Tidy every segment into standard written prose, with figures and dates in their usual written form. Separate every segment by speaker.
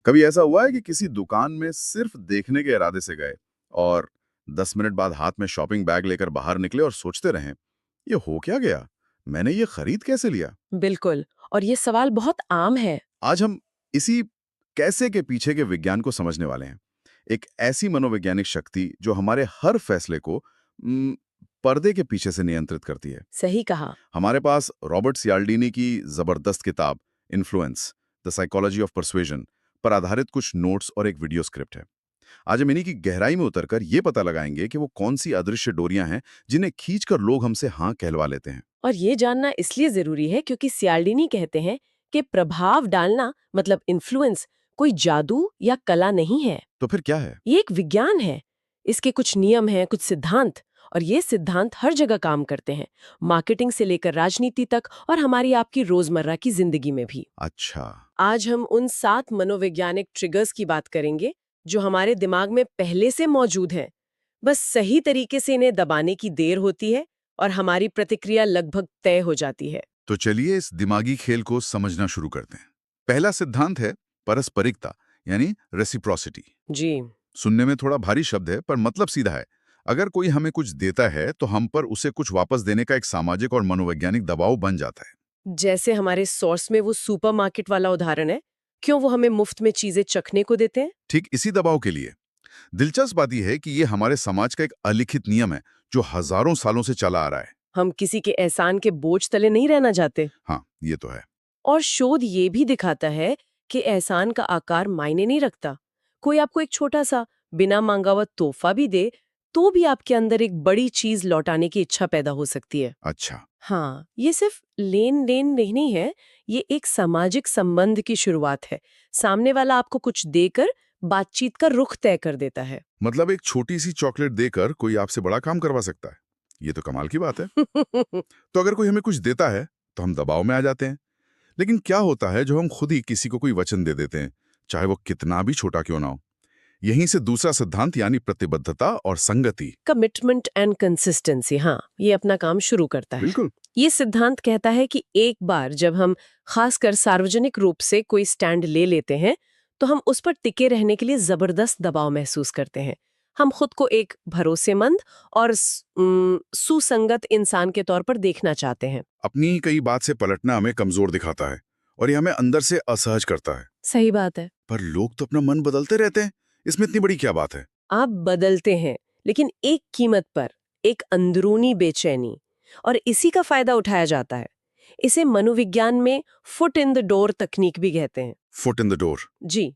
Speaker 1: कभी ऐसा हुआ है कि किसी दुकान में सिर्फ देखने के इरादे से गए और 10 मिनट बाद हाथ में शॉपिंग बैग लेकर बाहर निकले और सोचते रहे, ये हो क्या गया? मैंने ये खरीद कैसे लिया?
Speaker 2: बिल्कुल। और ये सवाल बहुत आम है।
Speaker 1: आज हम इसी कैसे के पीछे के विज्ञान को समझने वाले हैं। एक ऐसी मनोवैज्ञानिक शक्ति जो हमारे हर फैसले को पर्दे के पीछे से नियंत्रित करती है।
Speaker 2: सही कहा।
Speaker 1: हमारे पास रॉबर्ट सियाल्डीनी की जबरदस्त किताब इन्फ्लुएंस द साइकोलॉजी ऑफ परसुएजन पर आधारित कुछ नोट्स और एक वीडियो स्क्रिप्ट है। आज हम इन्हीं की गहराई में उतरकर ये पता लगाएंगे कि वो कौन सी अदृश्य डोरियां हैं जिन्हें खींचकर लोग हमसे हाँ कहलवा लेते हैं।
Speaker 2: और ये जानना इसलिए जरूरी है क्योंकि सियाल्डिनी कहते हैं कि प्रभाव डालना मतलब इन्फ्लुएंस कोई जादू या कला नहीं है।
Speaker 1: तो फिर क्या है?
Speaker 2: ये एक विज्ञान है। इसके कुछ नियम हैं, कुछ सिद्धांत। और ये सिद्धांत हर जगह काम करते हैं, मार्केटिंग से लेकर राजनीति तक और हमारी आपकी रोजमर्रा की जिंदगी में भी।
Speaker 1: अच्छा।
Speaker 2: आज हम उन 7 मनोवैज्ञानिक ट्रिगर्स की बात करेंगे जो हमारे दिमाग में पहले से मौजूद हैं। बस सही तरीके से इन्हें दबाने की देर होती है और हमारी प्रतिक्रिया लगभग तय हो जाती है।
Speaker 1: तो चलिए इस दिमागी खेल को समझना शुरू करते हैं। पहला सिद्धांत है परस्परिकता, यानी रेसिप्रोसिटी।
Speaker 2: जी।
Speaker 1: सुनने में थोड़ा भारी शब्द है पर मतलब सीधा है। अगर कोई हमें कुछ देता है तो हम पर उसे कुछ वापस देने का एक सामाजिक और मनोवैज्ञानिक दबाव बन जाता है।
Speaker 2: जैसे हमारे सोर्स में वो सुपरमार्केट वाला उदाहरण है, क्यों वो हमें मुफ्त में चीजें चखने को देते हैं?
Speaker 1: ठीक इसी दबाव के लिए दिलचस्प बात यह है कि ये हमारे समाज का एक अलिखित नियम है जो हजारों सालों से चला आ रहा है।
Speaker 2: हम किसी के एहसान के बोझ तले नहीं रहना चाहते।
Speaker 1: हाँ, ये तो है।
Speaker 2: और शोध ये भी दिखाता है कि एहसान का आकार मायने नहीं रखता। कोई आपको एक छोटा सा बिना मांगा हुआ तोहफा भी दे, तो भी आपके अंदर एक बड़ी चीज लौटाने की इच्छा पैदा हो सकती है।
Speaker 1: अच्छा।
Speaker 2: हाँ, ये सिर्फ लेन देन नहीं है, ये एक सामाजिक संबंध की शुरुआत है। सामने वाला आपको कुछ देकर बातचीत का रुख तय कर देता है।
Speaker 1: मतलब एक छोटी सी चॉकलेट देकर कोई आपसे बड़ा काम करवा सकता है। ये तो कमाल की बात है। तो अगर कोई हमें कुछ देता है तो हम दबाव में आ जाते हैं। लेकिन क्या होता है जो हम खुद ही किसी को कोई वचन दे देते हैं, चाहे वो कितना भी छोटा क्यों ना हो? यहीं से दूसरा सिद्धांत यानी प्रतिबद्धता और संगति।
Speaker 2: कमिटमेंट एंड कंसिस्टेंसी, हाँ, ये अपना काम शुरू करता है।
Speaker 1: बिल्कुल।
Speaker 2: ये सिद्धांत कहता है कि एक बार जब हम खासकर सार्वजनिक रूप से कोई स्टैंड ले लेते हैं, तो हम उस पर टिके रहने के लिए जबरदस्त दबाव महसूस करते हैं। हम खुद को एक भरोसेमंद और सुसंगत इंसान के तौर पर देखना चाहते हैं।
Speaker 1: अपनी ही कई बात से पलटना हमें कमजोर दिखाता है और ये हमें अंदर से असहज करता है।
Speaker 2: सही बात है।
Speaker 1: पर लोग तो अपना मन बदलते रहते हैं, इसमें इतनी बड़ी क्या बात है?
Speaker 2: आप बदलते हैं, लेकिन एक कीमत पर, एक अंदरूनी बेचैनी। और इसी का फायदा उठाया जाता है। इसे मनोविज्ञान में फुट इन द डोर तकनीक भी कहते हैं।
Speaker 1: Foot in the door.
Speaker 2: जी।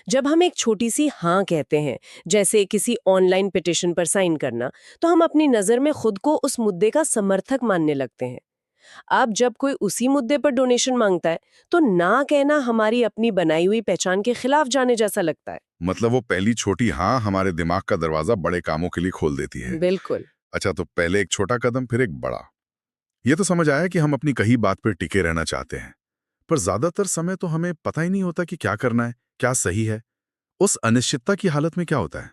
Speaker 2: जब हम एक छोटी सी हाँ कहते हैं, जैसे किसी ऑनलाइन पिटिशन पर साइन करना, तो हम अपनी नजर में खुद को उस मुद्दे का समर्थक मानने लगते हैं। अब जब कोई उसी मुद्दे पर डोनेशन मांगता है, तो ना कहना हमारी अपनी बनाई हुई पहचान के खिलाफ जाने जैसा लगता है।
Speaker 1: मतलब वो पहली छोटी हाँ हमारे दिमाग का दरवाजा बड़े कामों के लिए खोल देती है।
Speaker 2: बिल्कुल।
Speaker 1: अच्छा, तो पहले एक छोटा कदम फिर एक बड़ा। ये तो समझ आया कि हम अपनी कही बात पर टिके रहना चाहते हैं, पर ज्यादातर समय तो हमें पता ही नहीं होता कि क्या करना है, क्या सही है। उस अनिश्चितता की हालत में क्या होता है?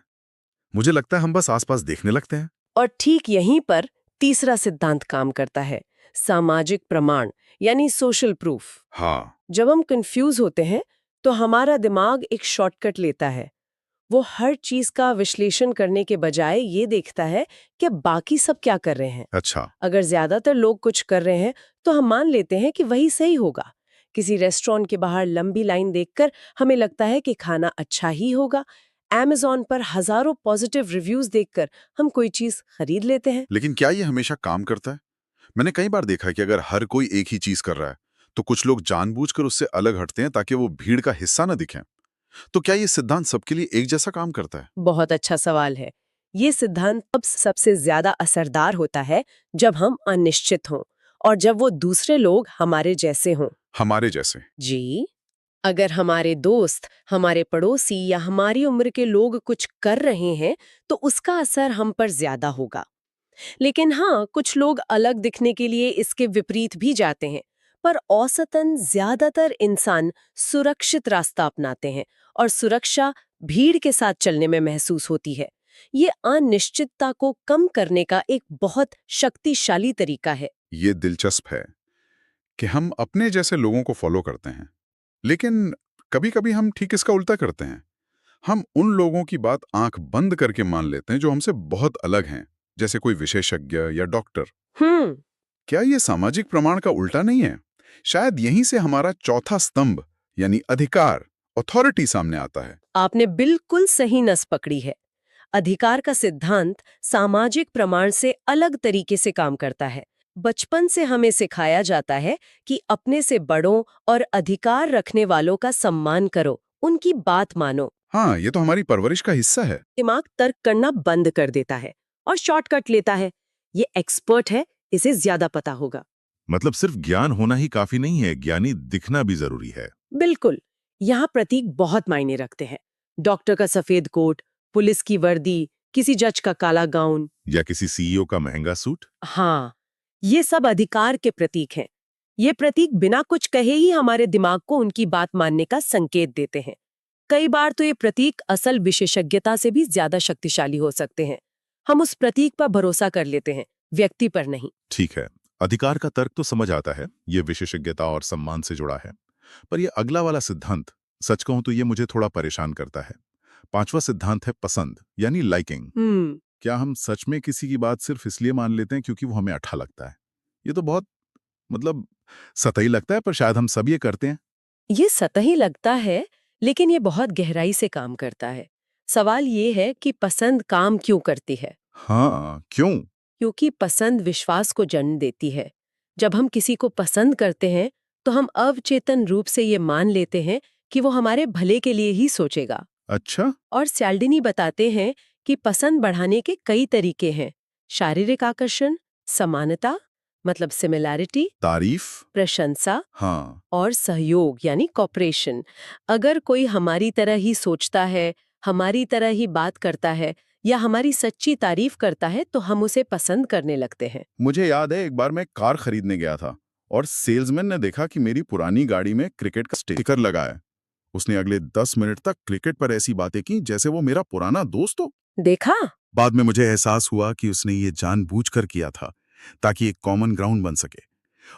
Speaker 1: मुझे लगता है हम बस आसपास देखने लगते हैं।
Speaker 2: और ठीक यहीं पर तीसरा सिद्धांत काम करता है, सामाजिक प्रमाण, यानी सोशल प्रूफ।
Speaker 1: हाँ।
Speaker 2: जब हम कंफ्यूज होते हैं, तो हमारा दिमाग एक शॉर्टकट लेता है। वो हर चीज का विश्लेषण करने के बजाय ये देखता है कि बाकी सब क्या कर रहे हैं।
Speaker 1: अच्छा।
Speaker 2: अगर ज्यादातर लोग कुछ कर रहे हैं, तो हम मान लेते हैं कि वही सही होगा। किसी रेस्टोरेंट के बाहर लंबी लाइन देखकर हमें लगता है कि खाना अच्छा ही होगा। Amazon पर हजारों पॉजिटिव रिव्यूज देखकर हम कोई चीज खरीद लेते हैं।
Speaker 1: लेकिन क्या ये हमेशा काम करता है? मैंने कई बार देखा है कि अगर हर कोई एक ही चीज कर रहा है तो कुछ लोग जानबूझकर उससे अलग हटते हैं ताकि वो भीड़ का हिस्सा न दिखें। तो क्या ये सिद्धांत सबके लिए एक जैसा काम करता है?
Speaker 2: बहुत अच्छा सवाल है। ये सिद्धांत तब सबसे ज्यादा असरदार होता है जब हम अनिश्चित हों और जब वो दूसरे लोग हमारे जैसे हों।
Speaker 1: हमारे जैसे?
Speaker 2: जी। अगर हमारे दोस्त, हमारे पड़ोसी या हमारी उम्र के लोग कुछ कर रहे हैं, तो उसका असर हम पर ज्यादा होगा। लेकिन हाँ, कुछ लोग अलग दिखने के लिए इसके विपरीत भी जाते हैं। पर औसतन ज्यादातर इंसान सुरक्षित रास्ता अपनाते हैं और सुरक्षा भीड़ के साथ चलने में महसूस होती है। ये अनिश्चितता को कम करने का एक बहुत शक्तिशाली तरीका है।
Speaker 1: ये दिलचस्प है कि हम अपने जैसे लोगों को फॉलो करते हैं, लेकिन कभी कभी हम ठीक इसका उल्टा करते हैं। हम उन लोगों की बात आंख बंद करके मान लेते हैं जो हमसे बहुत अलग हैं, जैसे कोई विशेषज्ञ या डॉक्टर।
Speaker 2: हम्म
Speaker 1: क्या ये सामाजिक प्रमाण का उल्टा नहीं है? शायद यहीं से हमारा चौथा स्तंभ यानी अधिकार, अथॉरिटी सामने आता है।
Speaker 2: आपने बिल्कुल सही नस पकड़ी है। अधिकार का सिद्धांत सामाजिक प्रमाण से अलग तरीके से काम करता है। बचपन से हमें सिखाया जाता है कि अपने से बड़ों और अधिकार रखने वालों का सम्मान करो, उनकी बात मानो।
Speaker 1: हाँ, ये तो हमारी परवरिश का हिस्सा है।
Speaker 2: दिमाग तर्क करना बंद कर देता है और शॉर्टकट लेता है। ये एक्सपर्ट है, इसे ज्यादा पता होगा।
Speaker 3: मतलब सिर्फ ज्ञान होना ही काफी नहीं है, ज्ञानी दिखना भी जरूरी है।
Speaker 2: बिल्कुल। यहाँ प्रतीक बहुत मायने रखते हैं। डॉक्टर का सफेद कोट, पुलिस की वर्दी, किसी जज का काला गाउन।
Speaker 3: या किसी सीईओ का महंगा सूट।
Speaker 2: हाँ, ये सब अधिकार के प्रतीक हैं। ये प्रतीक बिना कुछ कहे ही हमारे दिमाग को उनकी बात मानने का संकेत देते हैं। कई बार तो ये प्रतीक असल विशेषज्ञता से भी ज्यादा शक्तिशाली हो सकते हैं। हम उस प्रतीक पर भरोसा कर लेते हैं, व्यक्ति पर नहीं।
Speaker 3: ठीक है, अधिकार का तर्क तो समझ आता है, ये विशेषज्ञता और सम्मान से जुड़ा है। पर ये अगला वाला सिद्धांत, सच कहूं तो ये मुझे थोड़ा परेशान करता है। पांचवा सिद्धांत है पसंद, यानी लाइकिंग। क्या हम सच में किसी की बात सिर्फ इसलिए मान लेते हैं क्योंकि वो हमें अच्छा लगता है? ये तो बहुत मतलब सतही लगता है, पर शायद हम सब ये करते हैं।
Speaker 2: ये सतही लगता है, लेकिन ये बहुत गहराई से काम करता है। सवाल ये है कि पसंद काम क्यों करती है?
Speaker 3: हाँ, क्यों?
Speaker 2: क्योंकि पसंद विश्वास को जन्म देती है। जब हम किसी को पसंद करते हैं, तो हम अवचेतन रूप से ये मान लेते हैं कि वो हमारे भले के लिए ही सोचेगा।
Speaker 3: अच्छा।
Speaker 2: और सैल्डिनी बताते हैं कि पसंद बढ़ाने के कई तरीके हैं। शारीरिक आकर्षण, समानता मतलब सिमिलैरिटी,
Speaker 3: तारीफ।
Speaker 2: प्रशंसा
Speaker 3: हाँ।
Speaker 2: और सहयोग यानी कॉपरेशन। अगर कोई हमारी तरह ही सोचता है, हमारी तरह ही बात करता है या हमारी सच्ची तारीफ करता है, तो हम उसे पसंद करने लगते हैं।
Speaker 1: मुझे याद है एक बार मैं कार खरीदने गया था और सेल्समैन ने देखा कि मेरी पुरानी गाड़ी में क्रिकेट का स्टिकर लगा है। उसने अगले 10 मिनट तक क्रिकेट पर ऐसी बातें की जैसे वो मेरा पुराना दोस्त हो।
Speaker 2: देखा?
Speaker 1: बाद में मुझे एहसास हुआ कि उसने ये जानबूझकर किया था ताकि एक कॉमन ग्राउंड बन सके।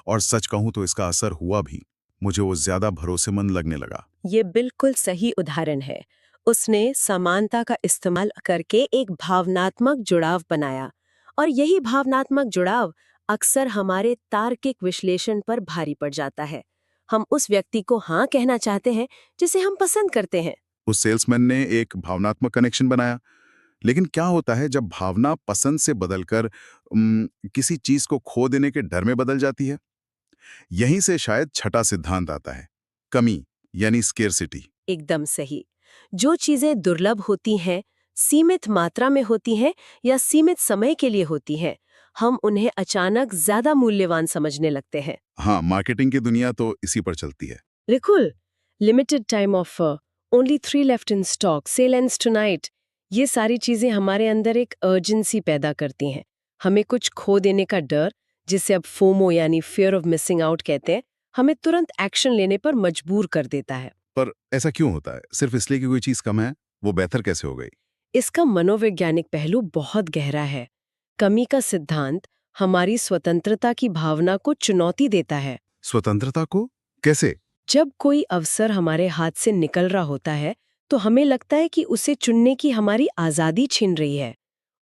Speaker 1: और सच कहूं तो इसका असर हुआ भी। मुझे वो ज्यादा भरोसेमंद लगने लगा।
Speaker 2: ये बिल्कुल सही उदाहरण है। उसने समानता का इस्तेमाल करके एक भावनात्मक जुड़ाव बनाया, और यही भावनात्मक जुड़ाव अक्सर हमारे तार्किक विश्लेषण पर भारी पड़ जाता है। हम उस व्यक्ति को हाँ कहना चाहते हैं जिसे हम पसंद करते हैं।
Speaker 1: उस सेल्समैन ने एक भावनात्मक कनेक्शन बनाया। लेकिन क्या होता है जब भावना पसंद से बदलकर किसी चीज को खो देने के डर में बदल जाती है? यहीं से शायद छठा सिद्धांत आता है, कमी यानी स्केर्सिटी।
Speaker 2: एकदम सही। जो चीजें दुर्लभ होती हैं, सीमित मात्रा में होती हैं या सीमित समय के लिए होती हैं, हम उन्हें अचानक ज्यादा मूल्यवान समझने लगते हैं।
Speaker 1: हाँ, मार्केटिंग की दुनिया तो इसी पर चलती है।
Speaker 2: बिल्कुल। Limited time offer, only 3 left in stock, sale ends tonight. ये सारी चीजें हमारे अंदर एक अर्जेंसी पैदा करती हैं। हमें कुछ खो देने का डर, जिसे अब फोमो यानी फियर ऑफ मिसिंग आउट कहते हैं, हमें तुरंत एक्शन लेने पर मजबूर कर देता है।
Speaker 1: पर ऐसा क्यों होता है? सिर्फ इसलिए कि कोई चीज कम है, वो बेहतर कैसे हो गई?
Speaker 2: इसका मनोवैज्ञानिक पहलू बहुत गहरा है। कमी का सिद्धांत हमारी स्वतंत्रता की भावना को चुनौती देता है।
Speaker 1: स्वतंत्रता को कैसे?
Speaker 2: जब कोई अवसर हमारे हाथ से निकल रहा होता है, तो हमें लगता है कि उसे चुनने की हमारी आज़ादी छिन रही है,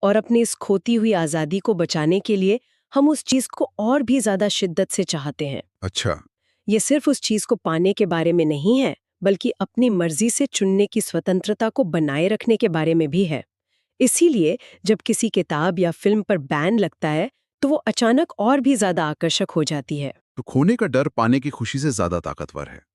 Speaker 2: और अपनी इस खोती हुई आज़ादी को बचाने के लिए हम उस चीज़ को और भी ज़्यादा शिद्दत से चाहते हैं।
Speaker 1: अच्छा।
Speaker 2: ये सिर्फ उस चीज़ को पाने के बारे में नहीं है, बल्कि अपनी मर्जी से चुनने की स्वतंत्रता को बनाए रखने के बारे में भी है। इसीलिए जब किसी किताब या फिल्म पर बैन लगता है, तो वो अचानक और भी ज़्यादा आकर्षक हो जाती है।
Speaker 1: तो खोने का डर पाने की खुशी से ज्यादा ताकतवर है।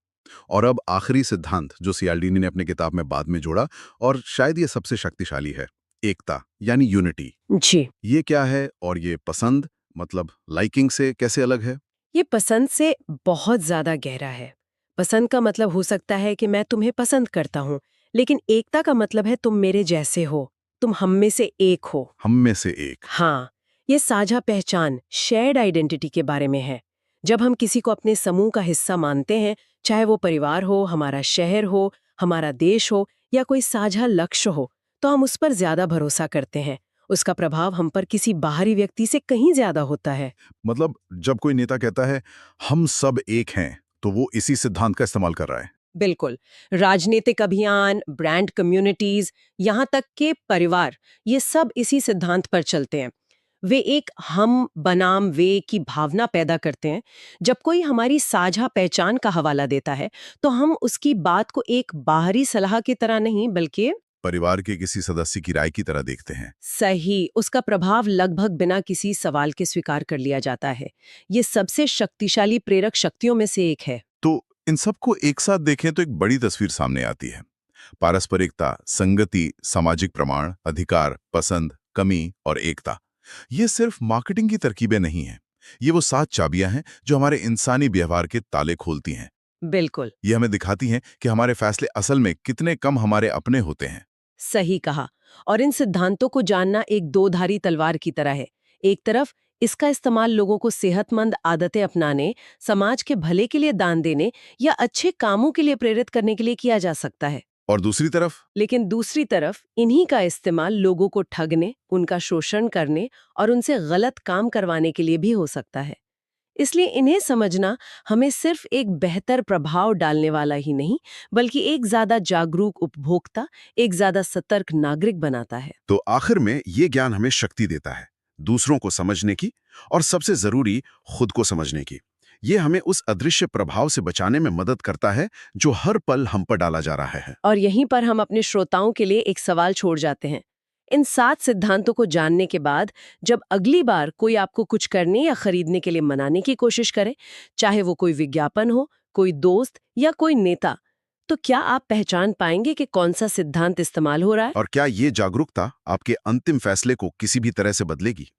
Speaker 1: और अब आखिरी सिद्धांत जो सियाल्डीनी ने अपनी किताब में बाद में जोड़ा, और शायद ये सबसे शक्तिशाली है, एकता यानी यूनिटी।
Speaker 2: जी।
Speaker 1: ये क्या है और ये पसंद मतलब लाइकिंग से कैसे अलग है?
Speaker 2: ये पसंद से बहुत ज्यादा गहरा है। पसंद का मतलब हो सकता है कि मैं तुम्हें पसंद करता हूँ, लेकिन एकता का मतलब है तुम मेरे जैसे हो, तुम हम में से एक हो।
Speaker 1: हम में से एक।
Speaker 2: हाँ, ये साझा पहचान, शेयर्ड आइडेंटिटी के बारे में है। जब हम किसी को अपने समूह का हिस्सा मानते हैं, चाहे वो परिवार हो, हमारा शहर हो, हमारा देश हो या कोई साझा लक्ष्य हो, तो हम उस पर ज्यादा भरोसा करते हैं। उसका प्रभाव हम पर किसी बाहरी व्यक्ति से कहीं ज्यादा होता है।
Speaker 1: मतलब जब कोई नेता कहता है हम सब एक हैं, तो वो इसी सिद्धांत का इस्तेमाल कर रहा है।
Speaker 2: बिल्कुल। राजनीतिक अभियान, ब्रांड कम्युनिटीज, यहाँ तक के परिवार, ये सब इसी सिद्धांत पर चलते हैं। वे एक हम बनाम वे की भावना पैदा करते हैं। जब कोई हमारी साझा पहचान का हवाला देता है, तो हम उसकी बात को एक बाहरी सलाह की तरह नहीं, बल्कि
Speaker 3: परिवार के किसी सदस्य की राय की तरह देखते हैं।
Speaker 2: सही, उसका प्रभाव लगभग बिना किसी सवाल के स्वीकार कर लिया जाता है। ये सबसे शक्तिशाली प्रेरक शक्तियों में से एक है।
Speaker 3: तो इन सबको एक साथ देखें तो एक बड़ी तस्वीर सामने आती है। पारस्परिकता, संगति, सामाजिक प्रमाण, अधिकार, पसंद, कमी और एकता। ये सिर्फ मार्केटिंग की तरकीबें नहीं हैं। ये वो 7 चाबियां हैं जो हमारे इंसानी व्यवहार के ताले खोलती हैं।
Speaker 2: बिल्कुल
Speaker 3: ये हमें दिखाती हैं कि हमारे फैसले असल में कितने कम हमारे अपने होते हैं।
Speaker 2: सही कहा। और इन सिद्धांतों को जानना एक दो-धारी तलवार की तरह है। एक तरफ इसका इस्तेमाल लोगों को सेहतमंद आदतें अपनाने, समाज के भले के लिए दान देने या अच्छे कामों के लिए प्रेरित करने के लिए किया जा सकता है।
Speaker 3: और दूसरी तरफ
Speaker 2: लेकिन दूसरी तरफ इन्हीं का इस्तेमाल लोगों को ठगने, उनका शोषण करने और उनसे गलत काम करवाने के लिए भी हो सकता है। इसलिए इन्हें समझना हमें सिर्फ एक बेहतर प्रभाव डालने वाला ही नहीं, बल्कि एक ज्यादा जागरूक उपभोक्ता, एक ज्यादा सतर्क नागरिक बनाता है।
Speaker 1: तो आखिर में ये ज्ञान हमें शक्ति देता है, दूसरों को समझने की और सबसे जरूरी खुद को समझने की। ये हमें उस अदृश्य प्रभाव से बचाने में मदद करता है जो हर पल हम पर डाला जा रहा है।
Speaker 2: और यहीं पर हम अपने श्रोताओं के लिए एक सवाल छोड़ जाते हैं। इन 7 सिद्धांतों को जानने के बाद जब अगली बार कोई आपको कुछ करने या खरीदने के लिए मनाने की कोशिश करे, चाहे वो कोई विज्ञापन हो, कोई दोस्त या कोई नेता, तो क्या आप पहचान पाएंगे कि कौन सा सिद्धांत इस्तेमाल हो रहा है?
Speaker 1: और क्या ये जागरूकता आपके अंतिम फैसले को किसी भी तरह से बदलेगी?